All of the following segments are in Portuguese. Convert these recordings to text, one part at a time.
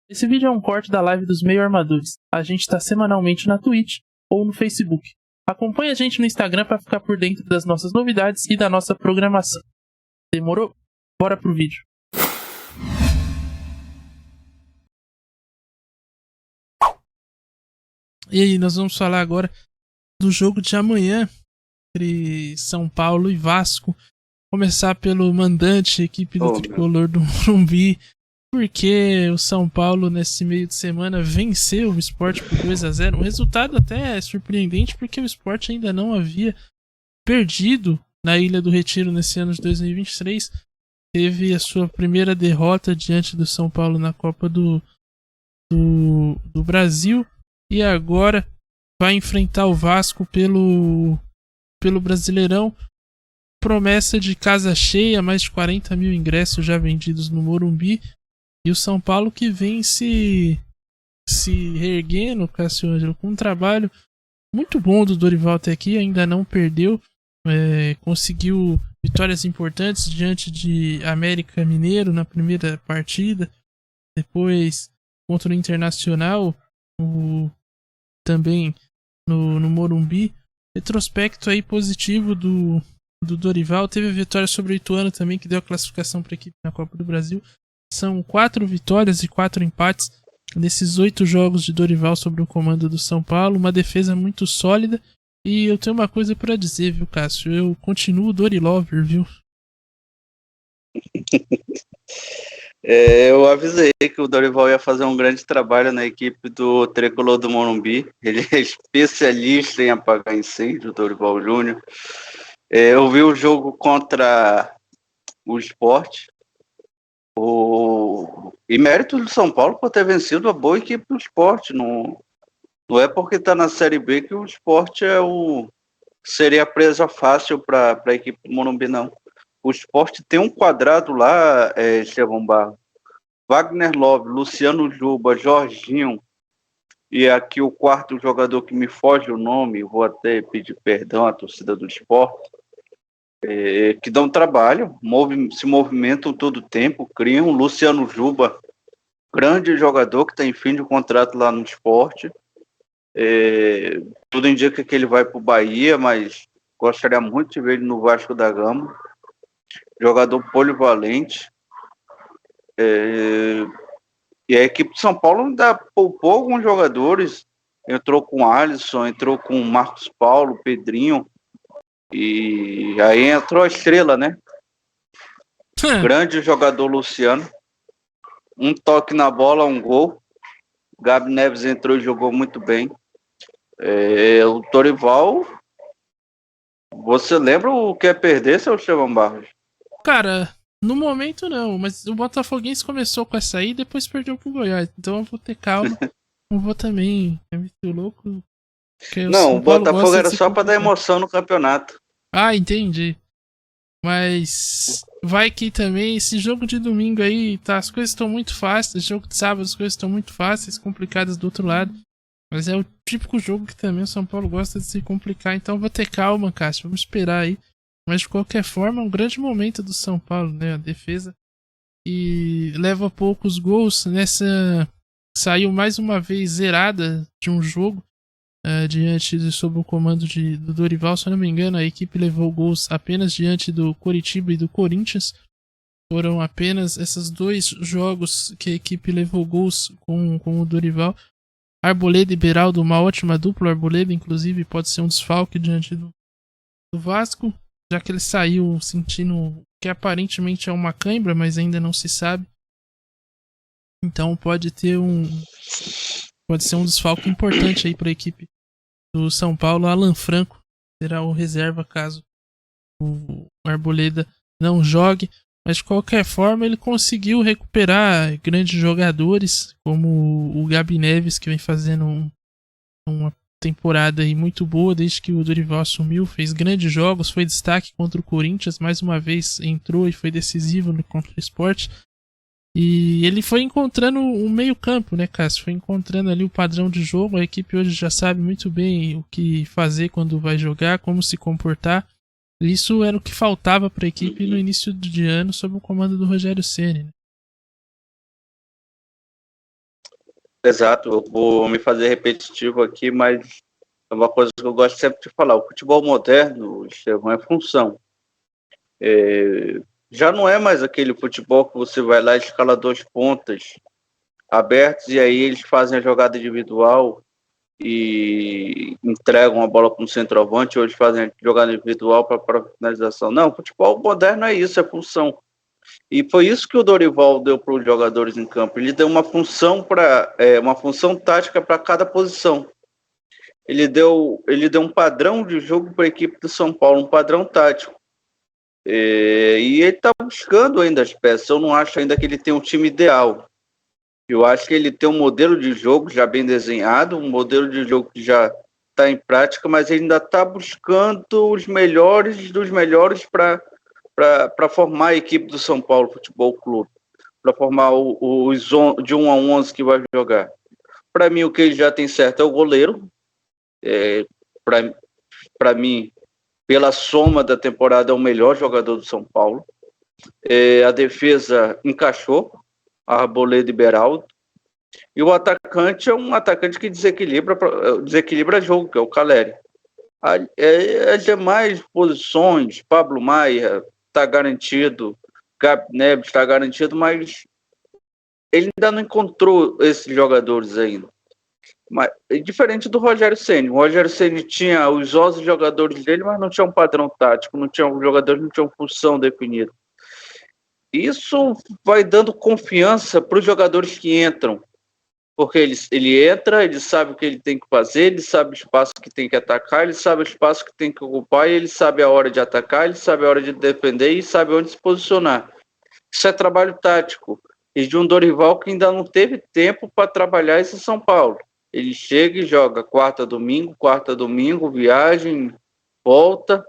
Esse vídeo é um corte da live dos Meio Armadores. A gente está semanalmente na Twitch ou no Facebook. Acompanhe a gente no Instagram para ficar por dentro das nossas novidades e da nossa programação. Demorou? Bora pro vídeo. E aí, nós vamos falar agora do jogo de amanhã entre São Paulo e Vasco. Começar pelo mandante, equipe do Tricolor do Morumbi, porque o São Paulo nesse meio de semana venceu o Sport por 2-0. Um resultado até surpreendente, porque o Sport ainda não havia perdido na Ilha do Retiro nesse ano de 2023. Teve a sua primeira derrota diante do São Paulo na Copa do Brasil. E agora vai enfrentar o Vasco pelo Brasileirão. Promessa de casa cheia, mais de 40 mil ingressos já vendidos no Morumbi. E o São Paulo que vem se reerguendo, Cássio Ângelo, com um trabalho muito bom do Dorival até aqui. Ainda não perdeu. Conseguiu vitórias importantes diante de América Mineiro na primeira partida. Depois contra o Internacional. Também no Morumbi. Retrospecto aí positivo do Dorival. Teve a vitória sobre o Ituano também, que deu a classificação para a equipe na Copa do Brasil. São 4 vitórias e 4 empates nesses 8 jogos de Dorival sobre o comando do São Paulo. Uma defesa muito sólida. E eu tenho uma coisa para dizer, viu, Cássio? Eu continuo Dorilover, viu? Eu avisei que o Dorival ia fazer um grande trabalho na equipe do Tricolor do Morumbi. Ele é especialista em apagar incêndio, o Dorival Júnior. Eu vi o jogo contra o Sport. E mérito do São Paulo por ter vencido a boa equipe do Sport. Não é porque está na Série B que o Sport seria a presa fácil para a equipe do Morumbi, não. O Sport tem um quadrado lá, Estevão Barros. Wagner Love, Luciano Juba, Jorginho, e aqui o quarto jogador que me foge o nome, vou até pedir perdão à torcida do Sport, que dão trabalho, se movimentam todo o tempo, criam. Luciano Juba, grande jogador que está em fim de contrato lá no Sport. Tudo indica que ele vai para o Bahia, mas gostaria muito de ver ele no Vasco da Gama. Jogador polivalente. E a equipe de São Paulo ainda poupou alguns jogadores. Entrou com Alisson, entrou com Marcos Paulo, Pedrinho. E aí entrou a estrela, né? Grande jogador Luciano. Um toque na bola, um gol. Gabi Neves entrou e jogou muito bem. O Dorival. Você lembra o que é perder, seu Estevão Barros? Cara, no momento não, mas o Botafoguense começou com essa aí e depois perdeu pro Goiás. Então eu vou ter calma. Não vou também. É muito louco. Não, o Botafogo era só pra dar emoção no campeonato. Ah, entendi. Mas vai que também esse jogo de domingo aí, tá, as coisas estão muito fáceis. Esse jogo de sábado as coisas estão muito fáceis, complicadas do outro lado. Mas é o típico jogo que também o São Paulo gosta de se complicar. Então vou ter calma, Cássio. Vamos esperar aí. Mas de qualquer forma, é um grande momento do São Paulo, né? A defesa. E leva poucos gols. Saiu mais uma vez zerada de um jogo. Sob o comando do Dorival. Se eu não me engano, a equipe levou gols apenas diante do Coritiba e do Corinthians. Foram apenas esses 2 jogos que a equipe levou gols com o Dorival. Arboleda e Beraldo, uma ótima dupla. Arboleda, inclusive, pode ser um desfalque diante do Vasco, já que ele saiu sentindo que aparentemente é uma cãibra, mas ainda não se sabe. Então pode ser um desfalque importante aí para a equipe do São Paulo. Alan Franco será o reserva caso o Arboleda não jogue. Mas de qualquer forma ele conseguiu recuperar grandes jogadores como o Gabi Neves, que vem fazendo uma temporada aí muito boa desde que o Dorival assumiu, fez grandes jogos, foi destaque contra o Corinthians, mais uma vez entrou e foi decisivo contra o Sport. E ele foi encontrando o meio campo, né, Cássio? Foi encontrando ali o padrão de jogo. A equipe hoje já sabe muito bem o que fazer quando vai jogar, como se comportar. Isso era o que faltava para a equipe no início de ano sob o comando do Rogério Ceni, né? Exato, eu vou me fazer repetitivo aqui, mas é uma coisa que eu gosto sempre de falar. O futebol moderno, Estevão, é função. Já não é mais aquele futebol que você vai lá e escala 2 pontas abertos e aí eles fazem a jogada individual e entregam a bola para um centroavante, ou eles fazem a jogada individual para finalização. Não, o futebol moderno é isso, é função. E foi isso que o Dorival deu para os jogadores em campo. Ele deu uma função uma função tática para cada posição. Ele deu um padrão de jogo para a equipe do São Paulo, um padrão tático. E ele está buscando ainda as peças. Eu não acho ainda que ele tem um time ideal. Eu acho que ele tem um modelo de jogo já bem desenhado, um modelo de jogo que já está em prática, mas ele ainda está buscando os melhores dos melhores para formar a equipe do São Paulo Futebol Clube, para formar os de 1 a 11 que vai jogar. Para mim, o que ele já tem certo é o goleiro. Para mim, pela soma da temporada, é o melhor jogador do São Paulo. A defesa encaixou, Arboleda e Beraldo. E o atacante é um atacante que desequilibra jogo, que é o Caleri. As demais posições, Pablo Maia está garantido, Gabi Neves está garantido, mas ele ainda não encontrou esses jogadores ainda. Mas, diferente do Rogério Ceni. O Rogério Ceni tinha os 11 jogadores dele, mas não tinha um padrão tático, os jogadores não tinham função definida. Isso vai dando confiança para os jogadores que entram, porque ele entra, ele sabe o que ele tem que fazer, ele sabe o espaço que tem que atacar, ele sabe o espaço que tem que ocupar, ele sabe a hora de atacar, ele sabe a hora de defender e sabe onde se posicionar. Isso é trabalho tático. E de um Dorival que ainda não teve tempo para trabalhar esse São Paulo. Ele chega e joga quarta, domingo, viagem, volta.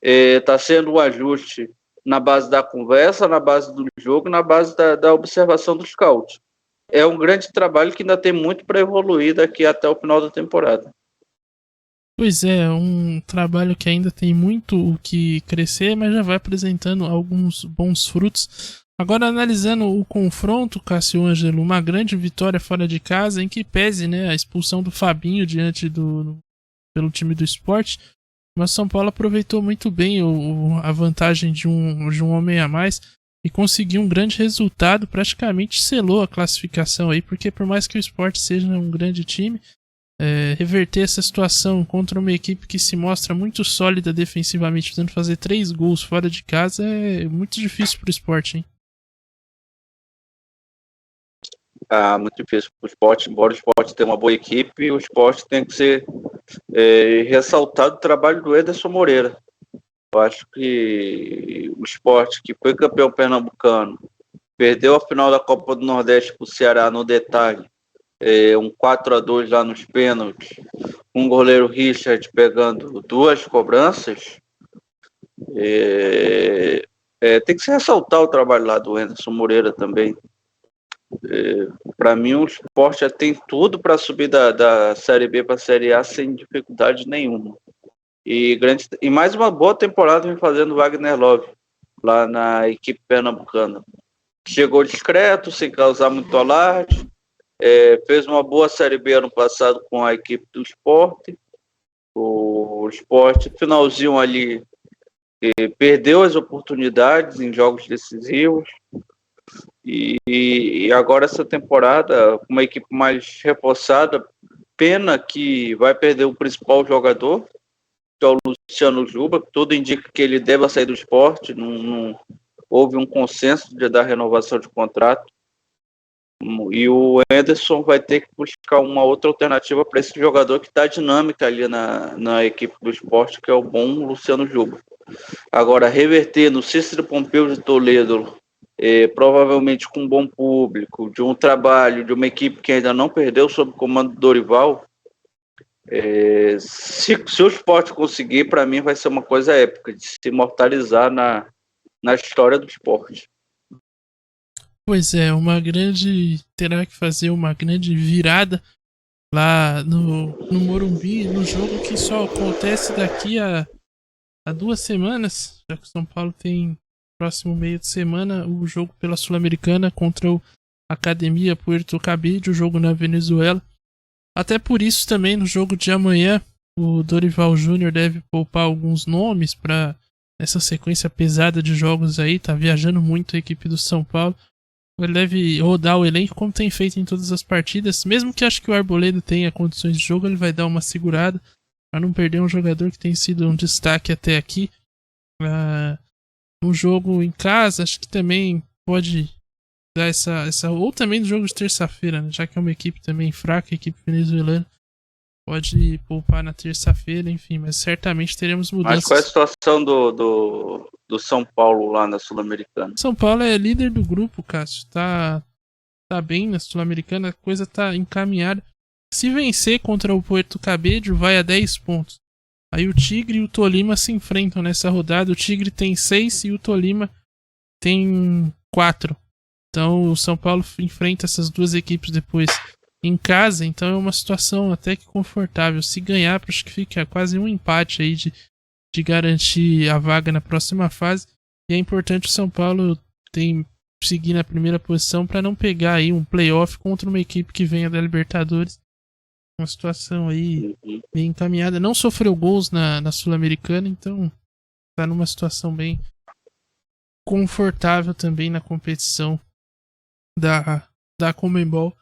Está sendo um ajuste na base da conversa, na base do jogo, na base da observação dos scouts. É um grande trabalho que ainda tem muito para evoluir daqui até o final da temporada. Pois é, um trabalho que ainda tem muito o que crescer, mas já vai apresentando alguns bons frutos. Agora, analisando o confronto, Cássio Ângelo, uma grande vitória fora de casa, em que pese, né, a expulsão do Fabinho pelo time do Sport, mas São Paulo aproveitou muito bem a vantagem de um homem a mais e conseguiu um grande resultado, praticamente selou a classificação aí, porque por mais que o Sport seja um grande time, reverter essa situação contra uma equipe que se mostra muito sólida defensivamente, tentando fazer 3 gols fora de casa, é muito difícil pro Sport, hein? Muito difícil para o Sport, embora o Sport tenha uma boa equipe, o Sport tem que ser ressaltado o trabalho do Ederson Moreira. Eu acho que o Sport, que foi campeão pernambucano, perdeu a final da Copa do Nordeste para o Ceará no detalhe, um 4-2 lá nos pênaltis, um goleiro Richard pegando 2 cobranças. Tem que se ressaltar o trabalho lá do Ederson Moreira também. Para mim, o Sport já tem tudo para subir da Série B para a Série A sem dificuldade nenhuma. E mais uma boa temporada vem fazendo o Wagner Love, lá na equipe pernambucana. Chegou discreto, sem causar muito alarde, fez uma boa Série B ano passado com a equipe do Sport. O Sport, finalzinho ali, perdeu as oportunidades em jogos decisivos. E agora essa temporada, com uma equipe mais reforçada, pena que vai perder o principal jogador, que é o Luciano Juba. Tudo indica que ele deva sair do Sport. Não houve um consenso da renovação de contrato. E o Anderson vai ter que buscar uma outra alternativa para esse jogador que está dinâmica ali na equipe do Sport, que é o bom Luciano Juba. Agora, reverter no Cícero Pompeu de Toledo, provavelmente com um bom público, de um trabalho, de uma equipe que ainda não perdeu sob o comando do Dorival, se o Sport conseguir, para mim vai ser uma coisa épica, de se imortalizar na história do esporte. Pois é, terá que fazer uma grande virada lá no Morumbi, no jogo que só acontece daqui a 2 semanas, já que o São Paulo tem próximo meio de semana o jogo pela Sul-Americana contra o Academia Puerto Cabello, o jogo na Venezuela. Até por isso também no jogo de amanhã o Dorival Júnior deve poupar alguns nomes para essa sequência pesada de jogos aí. Tá viajando muito a equipe do São Paulo. Ele deve rodar o elenco como tem feito em todas as partidas. Mesmo que acho que o Arboleda tenha condições de jogo, ele vai dar uma segurada para não perder um jogador que tem sido um destaque até aqui. No jogo em casa, acho que também pode dar essa ou também no jogo de terça-feira, né? Já que é uma equipe também fraca, a equipe venezuelana, pode poupar na terça-feira, enfim, mas certamente teremos mudanças. Mas qual é a situação do São Paulo lá na Sul-Americana? São Paulo é líder do grupo, Cássio, tá bem na Sul-Americana, a coisa tá encaminhada. Se vencer contra o Puerto Cabello, vai a 10 pontos. Aí o Tigre e o Tolima se enfrentam nessa rodada. O Tigre tem 6 e o Tolima tem 4. Então o São Paulo enfrenta essas duas equipes depois em casa. Então é uma situação até que confortável. Se ganhar, acho que fica quase um empate aí de garantir a vaga na próxima fase. E é importante o São Paulo seguir na primeira posição para não pegar aí um playoff contra uma equipe que venha da Libertadores. Uma situação aí bem encaminhada. Não sofreu gols na Sul-Americana, então tá numa situação bem confortável também na competição da Conmebol.